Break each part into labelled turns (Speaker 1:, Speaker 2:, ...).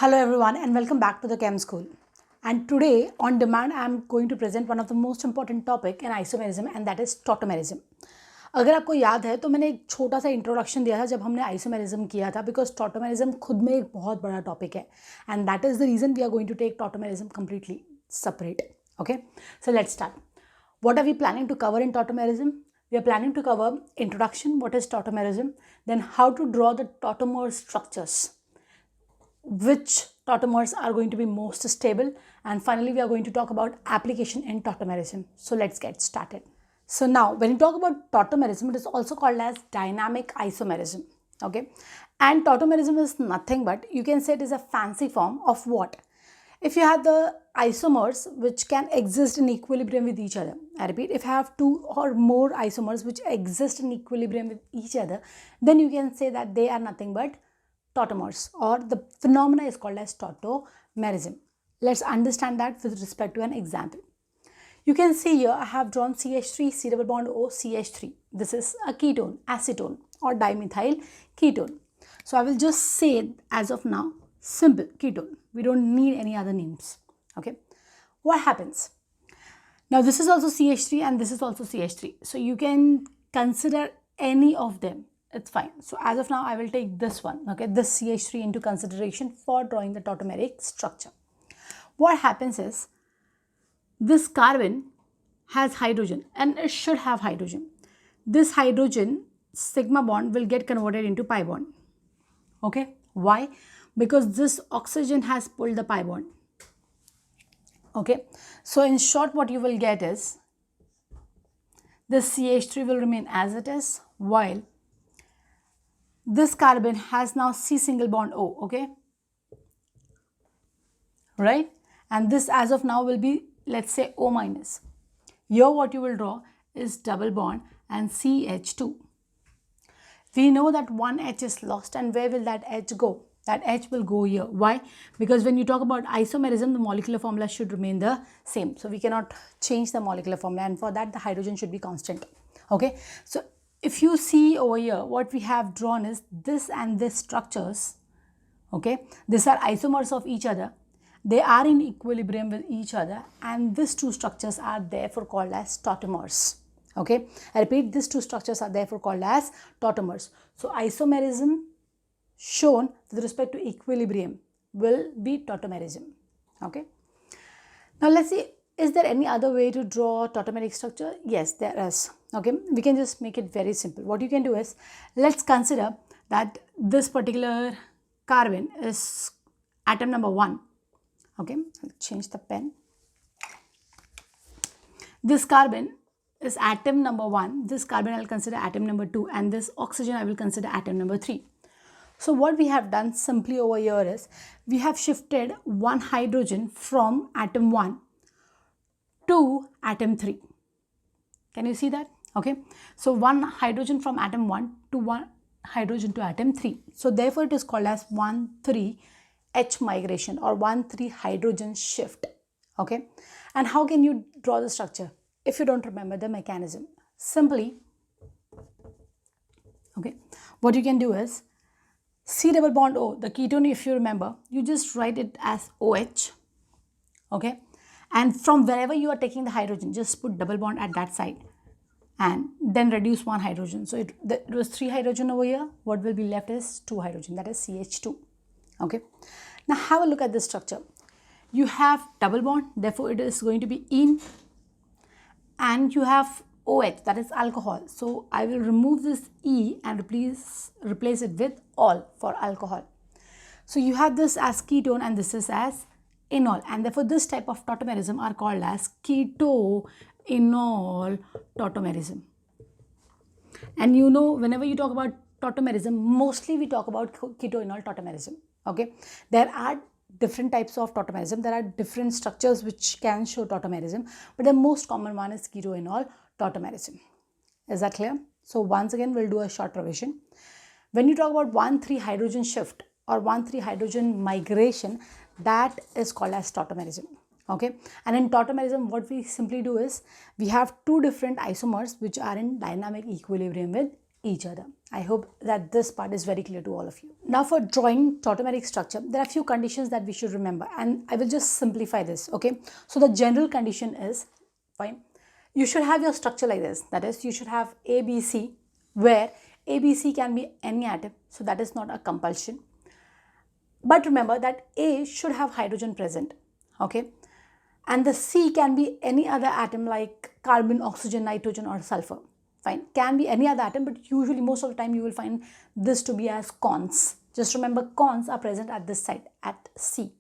Speaker 1: Hello everyone and welcome back to the Chem School. And today on demand I am going to present one of the most important topic in isomerism and that is tautomerism. अगर आपको याद है तो मैंने एक छोटा सा introduction दिया था जब हमने आइसोमेरिज्म किया था बिकॉज टॉटोमेरिज्म खुद में एक बहुत बड़ा टॉपिक है and that is the reason we are going to take tautomerism completely separate. Okay, so let's start. What are we planning to cover in tautomerism? We are planning to cover introduction, what is tautomerism, then how to draw the tautomer structures, which tautomers are going to be most stable, and finally we are going to talk about application in tautomerism. So let's get started. So now when you talk about tautomerism, it is also called as dynamic isomerism. Okay, and tautomerism is nothing but, you can say it is a fancy form of what? If you have the isomers which can exist in equilibrium with each other, I repeat, if you have two or more isomers which exist in equilibrium with each other, then you can say that they are nothing but tautomers, or the phenomena is called as tautomerism. Let's understand that with respect to an example. You can see here I have drawn CH3, C double bond O, CH3. This is a ketone, acetone or dimethyl ketone. So I will just say as of now, simple ketone. We don't need any other names. Okay. What happens? Now this is also CH3 and this is also CH3. So you can consider any of them. It's fine. So as of now, I will take this one, okay, this CH3 into consideration for drawing the tautomeric structure. What happens is, this carbon has hydrogen and it should have hydrogen. This hydrogen sigma bond will get converted into pi bond. Okay, why? Because this oxygen has pulled the pi bond. Okay, so in short what you will get is, this CH3 will remain as it is, while this carbon has now C single bond O, okay, right? And this as of now will be, let's say, O minus. Here what you will draw is double bond and CH2. We know that one H is lost, and where will that H go? That H will go here. Why? Because when you talk about isomerism, the molecular formula should remain the same. So we cannot change the molecular formula, and for that the hydrogen should be constant. Okay. So if you see over here, what we have drawn is this and this structures. Okay. These are isomers of each other. They are in equilibrium with each other, and these two structures are therefore called as tautomers. Okay, I repeat, these two structures are therefore called as tautomers. So isomerism shown with respect to equilibrium will be tautomerism. Okay, now let's see, is there any other way to draw tautomeric structure? Yes, there is. Okay, we can just make it very simple. What you can do is, let's consider that this particular carbon is atom number 1. Okay, I'll change the pen. This carbon is atom number 1. This carbon I will consider atom number 2, and this oxygen I will consider atom number 3. So what we have done simply over here is, we have shifted one hydrogen from atom 1 to atom 3. Can you see that? Okay, so one hydrogen from atom 1 to one hydrogen to atom 3. So therefore it is called as 1,3 H migration or 1,3 hydrogen shift. Okay, and how can you draw the structure if you don't remember the mechanism? Simply, okay, what you can do is, C double bond O, the ketone, if you remember, you just write it as OH. Okay, and from wherever you are taking the hydrogen, just put double bond at that side and then reduce one hydrogen. So it was 3 hydrogen over here. What will be left is 2 hydrogen, that is CH2. Okay, now have a look at this structure. You have double bond, therefore it is going to be in, and you have OH, that is alcohol. So I will remove this E and replace it with all for alcohol. So you have this as ketone and this is as enol, and therefore this type of tautomerism are called as keto-enol tautomerism. And you know, whenever you talk about tautomerism, mostly we talk about keto-enol tautomerism. Okay, there are different types of tautomerism. There are different structures which can show tautomerism, but the most common one is keto-enol tautomerism. Is that clear? So once again, we'll do a short revision. When you talk about 1,3 hydrogen shift or 1,3 hydrogen migration, that is called as tautomerism. Okay, and in tautomerism, what we simply do is, we have two different isomers which are in dynamic equilibrium with each other. I hope that this part is very clear to all of you. Now for drawing tautomeric structure, there are a few conditions that we should remember, and I will just simplify this, okay? So the general condition is, fine, you should have your structure like this. That is, you should have ABC, where ABC can be any atom, so that is not a compulsion. But remember that A should have hydrogen present, okay? And the C can be any other atom like carbon, oxygen, nitrogen, or sulfur. Fine, can be any other atom, but usually most of the time you will find this to be as cons. Just remember, cons are present at this site, at C.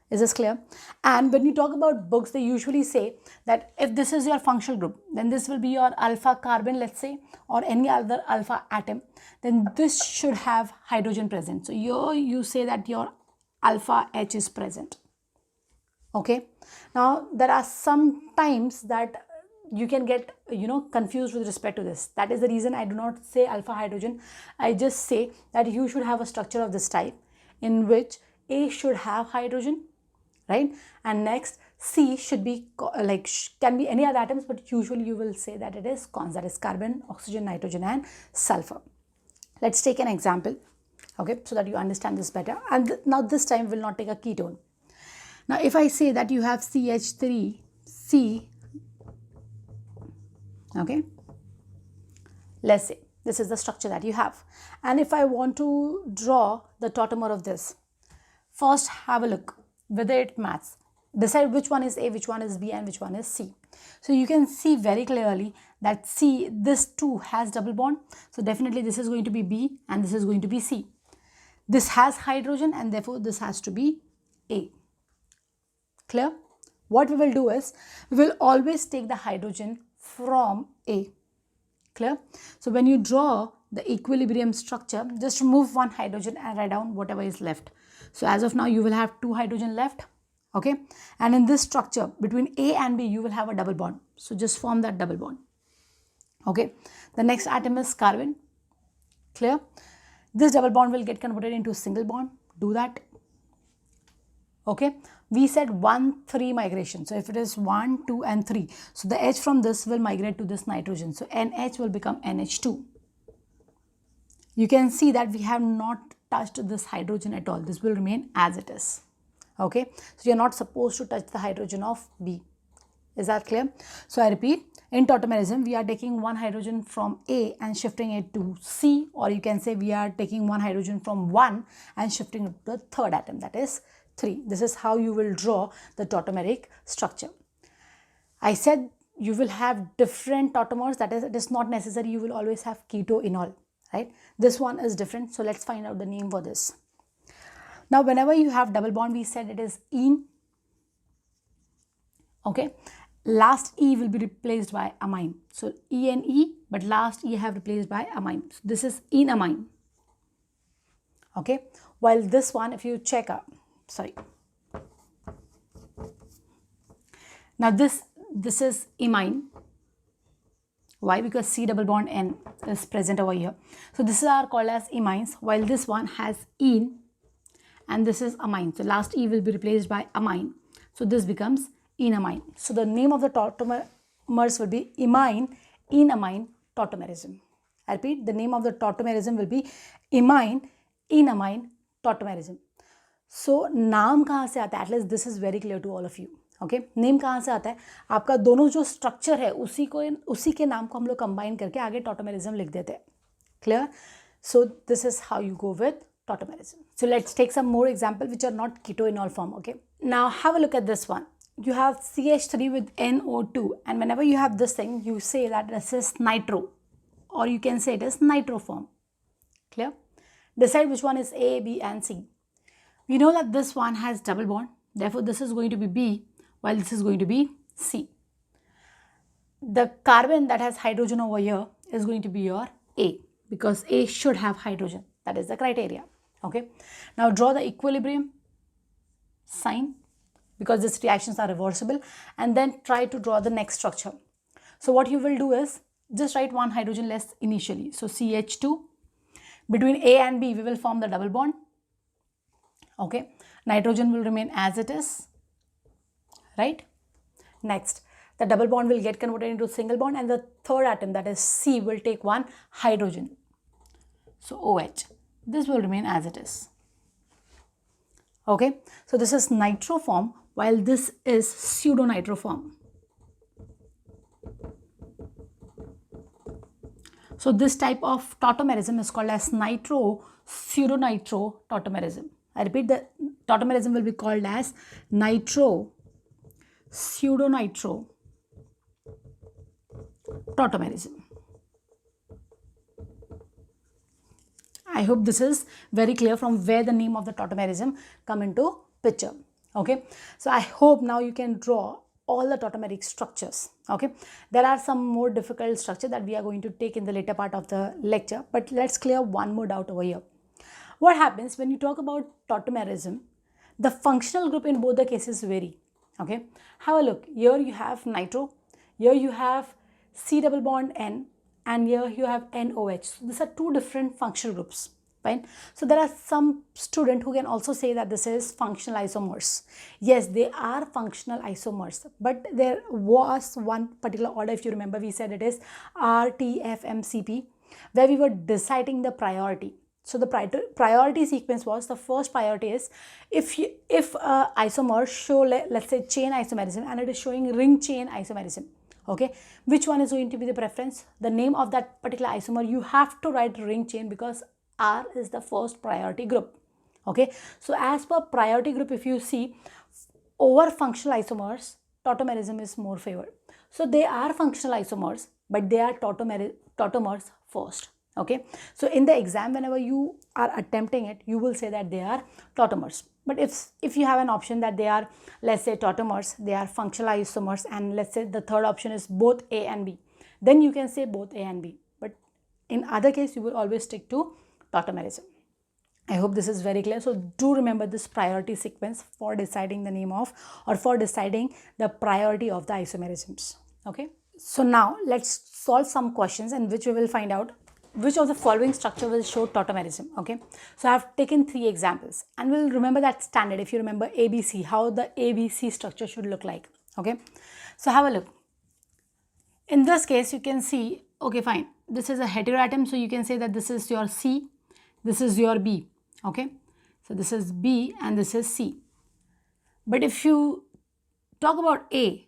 Speaker 1: Is this clear? And when you talk about books, they usually say that if this is your functional group, then this will be your alpha carbon, let's say, or any other alpha atom, then this should have hydrogen present. So here you say that your alpha H is present. Okay. Now there are some times that you can get confused with respect to this. That is the reason I do not say alpha hydrogen. I just say that you should have a structure of this type in which A should have hydrogen, right? And next C should be can be any other atoms, but usually you will say that it is cons, that is carbon, oxygen, nitrogen, and sulfur. Let's take an example, okay, so that you understand this better. And now this time we will not take a ketone. Now if I say that you have CH3C, okay, let's say this is the structure that you have, and if I want to draw the tautomer of this, first have a look whether it matches. Decide which one is A, which one is B, and which one is C. So you can see very clearly that C, this 2 has double bond, so definitely this is going to be B and this is going to be C. This has hydrogen and therefore this has to be A. Clear? What we will do is, we will always take the hydrogen from A. Clear? So when you draw the equilibrium structure, just remove one hydrogen and write down whatever is left. So as of now, you will have 2 hydrogen left, okay? And in this structure, between A and B, you will have a double bond. So just form that double bond, okay? The next atom is carbon. Clear? This double bond will get converted into a single bond. Do that. Okay, we said 1-3 migration. So if it is 1, 2, and 3, so the H from this will migrate to this nitrogen. So NH will become NH2. You can see that we have not touched this hydrogen at all. This will remain as it is. Okay, so you're not supposed to touch the hydrogen of B. Is that clear? So I repeat, in tautomerism, we are taking one hydrogen from A and shifting it to C, or you can say we are taking one hydrogen from 1 and shifting it to the third atom, that is 3. This is how you will draw the tautomeric structure. I said you will have different tautomers, that is, it is not necessary you will always have keto-enol, right? This one is different, so let's find out the name for this. Now, whenever you have double bond, we said it is ene, okay? Last E will be replaced by amine. So ENE, but last E have replaced by amine. So this is enamine, okay? While this one, if you check out, now this is imine. Why? Because C double bond N is present over here. So this is called as imines, while this one has ene and this is amine. So last E will be replaced by amine. So this becomes enamine. So the name of the tautomers will be imine, enamine, tautomerism. I repeat, the name of the tautomerism will be imine, enamine, tautomerism. So नाम कहाँ से आता है? At least this is very clear to all of you. Okay, name कहाँ से आता है? आपका दोनों जो स्ट्रक्चर है उसी के नाम को हम लोग कंबाइन करके आगे tautomerism लिख देते हैं. Clear? So this is how you go with tautomerism. So let's take some more examples which are not keto-enol form. Okay. Now have a look at this one. You have CH3 with NO2, and whenever you have this thing, you say that this is nitro, or you can say it is nitro form. Clear? Decide which one is A, B, and C. We know that this one has double bond, therefore this is going to be B, while this is going to be C. The carbon that has hydrogen over here is going to be your A, because A should have hydrogen. That is the criteria. Okay. Now draw the equilibrium sign, because these reactions are reversible, and then try to draw the next structure. So what you will do is just write one hydrogen less initially. So CH2, between A and B we will form the double bond. Okay, nitrogen will remain as it is, right? Next, the double bond will get converted into single bond, and the third atom, that is C, will take one hydrogen. So OH. This will remain as it is. Okay, so this is nitro form, while this is pseudo nitro form. So this type of tautomerism is called as nitro pseudo nitro tautomerism. I repeat, the tautomerism will be called as nitro pseudo nitro tautomerism. I hope this is very clear from where the name of the tautomerism come into picture. Okay, so I hope now you can draw all the tautomeric structures. Okay, there are some more difficult structure that we are going to take in the later part of the lecture, but let's clear one more doubt over here. What happens when you talk about tautomerism? The functional group in both the cases vary. Okay, have a look. Here you have nitro, here you have C double bond N, and here you have NOH. So these are two different functional groups. Fine. So there are some students who can also say that this is functional isomers. Yes, they are functional isomers, but there was one particular order, if you remember, we said it is RTFMCP, where we were deciding the priority. So the priority sequence was, the first priority is if isomer show, let's say, chain isomerism, and it is showing ring chain isomerism. Okay, which one is going to be the preference? The name of that particular isomer, you have to write ring chain, because R is the first priority group. Okay, so as per priority group, if you see, over functional isomers, tautomerism is more favored. So they are functional isomers, but they are tautomers first. Okay, so in the exam, whenever you are attempting it, you will say that they are tautomers. But if you have an option that they are, let's say, tautomers, they are functional isomers, and let's say the third option is both A and B, then you can say both A and B. But in other case, you will always stick to tautomerism. I hope this is very clear. So do remember this priority sequence for deciding the name of, or for deciding the priority of the isomerisms. Okay, so now let's solve some questions in which we will find out which of the following structure will show tautomerism. Okay, so I have taken 3 examples, and we'll remember that standard, if you remember ABC, how the ABC structure should look like. Okay, so have a look. In this case, you can see, okay, fine, this is a heteroatom, so you can say that this is your C, this is your B. Okay, so this is B and this is C. But if you talk about A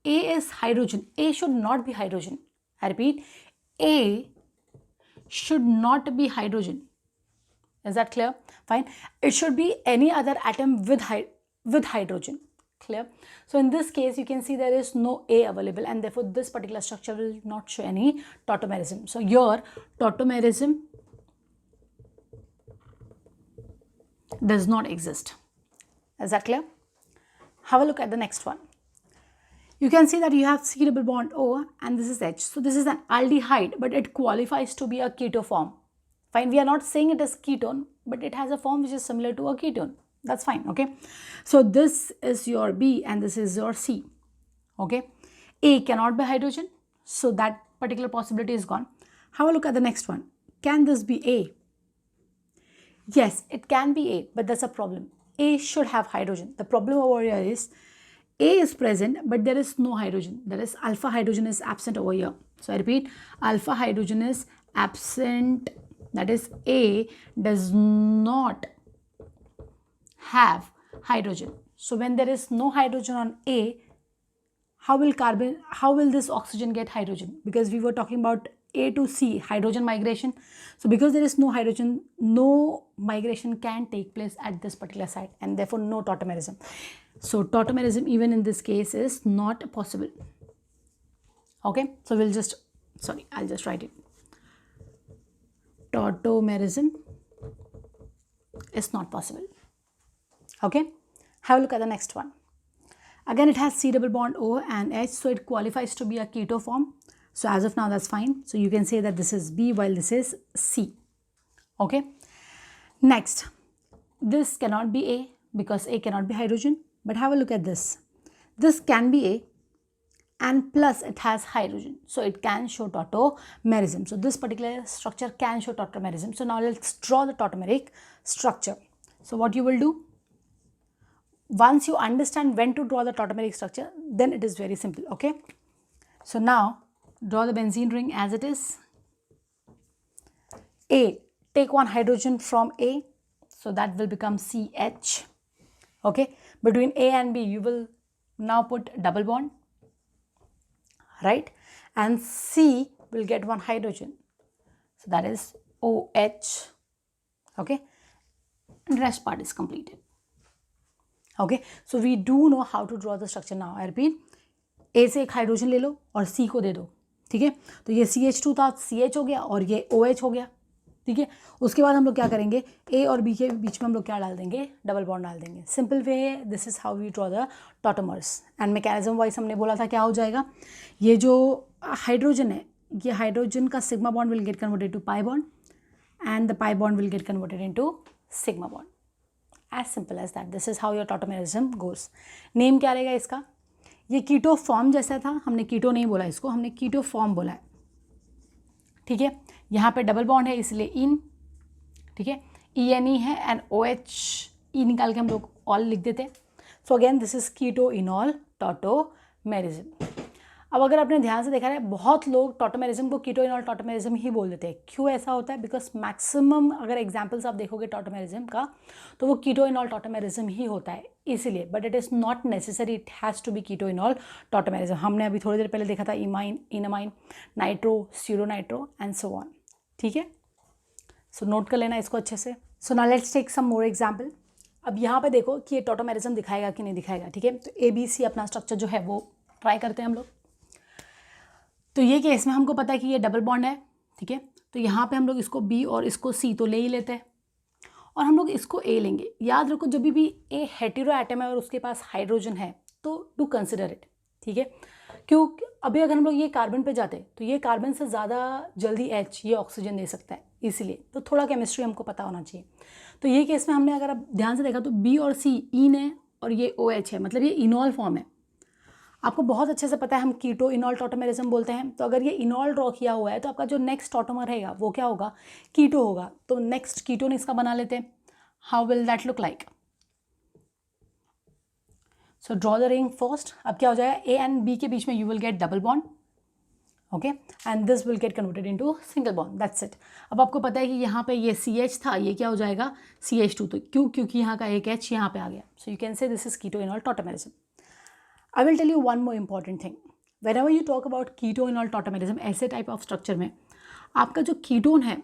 Speaker 1: is hydrogen. A should not be hydrogen. I repeat, A should not be hydrogen. Is that clear? Fine. It should be any other atom with hydrogen. Clear? So in this case, you can see there is no A available, and therefore this particular structure will not show any tautomerism. So your tautomerism does not exist. Is that clear? Have a look at the next one. You can see that you have C double bond O and this is H. So this is an aldehyde, but it qualifies to be a keto form. Fine, we are not saying it is ketone, but it has a form which is similar to a ketone. That's fine, okay? So this is your B and this is your C, okay? A cannot be hydrogen, so that particular possibility is gone. Have a look at the next one. Can this be A? Yes, it can be A, but that's a problem. A should have hydrogen. The problem over here is A is present, but there is no hydrogen. That is, alpha hydrogen is absent over here. So I repeat, alpha hydrogen is absent. That is, A does not have hydrogen. So when there is no hydrogen on A, how will this oxygen get hydrogen? Because we were talking about A to C, hydrogen migration. So because there is no hydrogen, no migration can take place at this particular site, and therefore no tautomerism. So tautomerism even in this case is not possible. Okay, so I'll just write it. Tautomerism is not possible. Okay, have a look at the next one. Again, it has C double bond O and H, so it qualifies to be a keto form. So as of now, that's fine. So you can say that this is B while this is C. Okay. Next, this cannot be A because A cannot be hydrogen. But have a look at this. This can be A and plus it has hydrogen. So it can show tautomerism. So this particular structure can show tautomerism. So now let's draw the tautomeric structure. So what you will do? once you understand when to draw the tautomeric structure, then it is very simple. Okay, so now draw the benzene ring as it is. A, take one hydrogen from A, so that will become CH. Okay, between A and B you will now put double bond, right? And C will get one hydrogen, so that is OH. Okay, and rest part is completed. Okay, so we do know how to draw the structure now. I repeat, A से एक hydrogen ले लो और C को दे दो, ठीक है? तो ये CH2 था, CH हो गया और ये OH हो गया, ठीक है? उसके बाद हम लोग क्या करेंगे, A और B के बीच में हम लोग क्या डाल देंगे, डबल बॉन्ड डाल देंगे. सिंपल वे है, this is how we draw the tautomers. And mechanism wise हमने बोला था क्या हो जाएगा, ये जो हाइड्रोजन है, ये हाइड्रोजन का sigma bond will get converted to pi bond and the pi bond will get converted into sigma bond. As simple as that. This is how your tautomerism goes. Name क्या रहेगा इसका, ये कीटो form जैसा था, हमने कीटो नहीं बोला इसको, हमने कीटो फॉर्म बोला है, ठीक है? यहाँ पे डबल बॉन्ड है इसलिए इन, ठीक है? ENE है एंड OH E निकाल के हम लोग ऑल लिख देते. So again this is keto enol tautomerism. अब अगर आपने ध्यान से देखा है, बहुत लोग टॉटोमेरिज्म को कीटो इनॉल टॉटोमेरिज्म ही बोल देते हैं. क्यों ऐसा होता है? बिकॉज मैक्सिमम अगर एग्जांपल्स आप देखोगे टॉटोमेरिज्म का तो वो कीटो इनॉल टॉटोमेरिज्म ही होता है, इसीलिए. But it is not necessary, it has to be keto enol tautomerism. हमने अभी थोड़ी देर पहले देखा था imine, enamine, nitro, pseudonitro and so on, ठीक है? सो नोट कर लेना इसको अच्छे से. So now let's take some more example. अब यहाँ पे देखो कि ये टॉटोमेरिज्म दिखाएगा कि नहीं दिखाएगा, ठीक है? तो ABC अपना स्ट्रक्चर जो है वो ट्राई करते हैं हम लोग. तो ये केस में हमको पता है कि ये डबल बॉन्ड है, ठीक है? तो यहाँ पे हम लोग इसको B और इसको C तो ले ही लेते हैं और हम लोग इसको A लेंगे. याद रखो जब भी A हेटेरो एटम है और उसके पास हाइड्रोजन है तो डू कंसिडर इट, ठीक है? क्यों? अभी अगर हम लोग ये कार्बन पे जाते तो ये कार्बन से ज़्यादा जल्दी H ये ऑक्सीजन दे सकता है, इसीलिए तो थोड़ा केमिस्ट्री हमको पता होना चाहिए. तो ये केस में हमने अगर आप ध्यान से देखा तो B और C इन है और ये OH है, मतलब ये इनॉल फॉर्म है. आपको बहुत अच्छे से पता है हम कीटो इनॉल टॉटोमेरिज्म बोलते हैं. तो अगर ये इनॉल ड्रॉ किया हुआ है तो आपका जो नेक्स्ट टॉटोमर रहेगा वो क्या होगा, कीटो होगा. तो नेक्स्ट कीटोन इसका बना लेते हैं. How will that look like? So draw the ring first. अब क्या हो जाएगा, A एंड B के बीच में you will get double bond, okay, and this will get converted into single bond. That's it. अब आपको पता है कि यहाँ पे ये CH था, ये क्या हो जाएगा CH2. तो क्योंकि यहाँ का एक H यहाँ पे आ गया. So you can say this is keto enol tautomerism. I will tell you one more important thing. Whenever you talk about keto-enol tautomerism, ऐसे टाइप ऑफ स्ट्रक्चर में आपका जो कीटोन है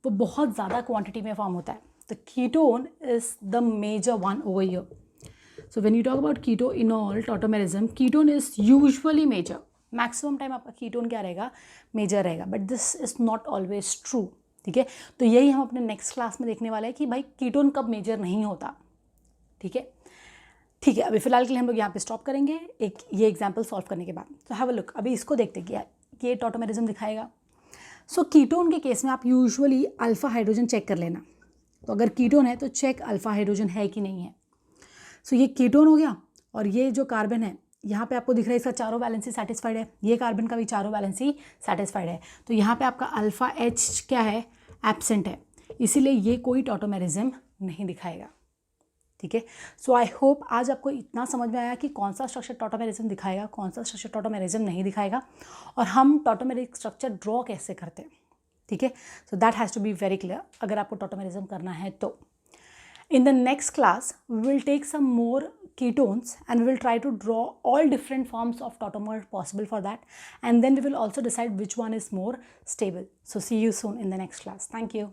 Speaker 1: वो बहुत ज़्यादा क्वांटिटी में फॉर्म होता है. The ketone is the major one over here. So when you talk about keto-enol tautomerism, ketone is usually major. Maximum time आपका कीटोन क्या रहेगा, मेजर रहेगा. But this is not always true, ठीक है? तो यही हम अपने नेक्स्ट क्लास में देखने वाले हैं कि भाई कीटोन कब मेजर नहीं होता, ठीक है? ठीक है, अभी फिलहाल के लिए हम लोग यहाँ पे स्टॉप करेंगे एक ये एग्जांपल सॉल्व करने के बाद. तो हैव अ लुक. अभी इसको देखते हैं कि ये टॉटोमेरिज्म दिखाएगा. सो कीटोन के केस में आप यूजुअली अल्फा हाइड्रोजन चेक कर लेना. तो अगर कीटोन है तो चेक अल्फा हाइड्रोजन है कि नहीं है. सो ये कीटोन हो गया और ये जो कार्बन है यहाँ पे आपको दिख रहा है इसका चारों वैलेंसी सेटिस्फाइड है, ये कार्बन का भी चारों वैलेंसी सेटिस्फाइड है. तो यहाँ पे आपका अल्फा H क्या है, एब्सेंट है, इसीलिए ये कोई टॉटोमेरिज्म नहीं दिखाएगा, ठीक है? सो आई होप आज आपको इतना समझ में आया कि कौन सा स्ट्रक्चर टॉटोमेरिज्म दिखाएगा, कौन सा स्ट्रक्चर टॉटोमेरिज्म नहीं दिखाएगा और हम टॉटोमेरिक स्ट्रक्चर ड्रॉ कैसे करते हैं, ठीक है? So that has to be very clear अगर आपको टॉटोमेरिज्म करना है तो. In the next class we will take some more ketones and we will try to draw all different forms of tautomer possible for that, and then we will also decide which one is more stable. So see you soon in the next class. Thank you.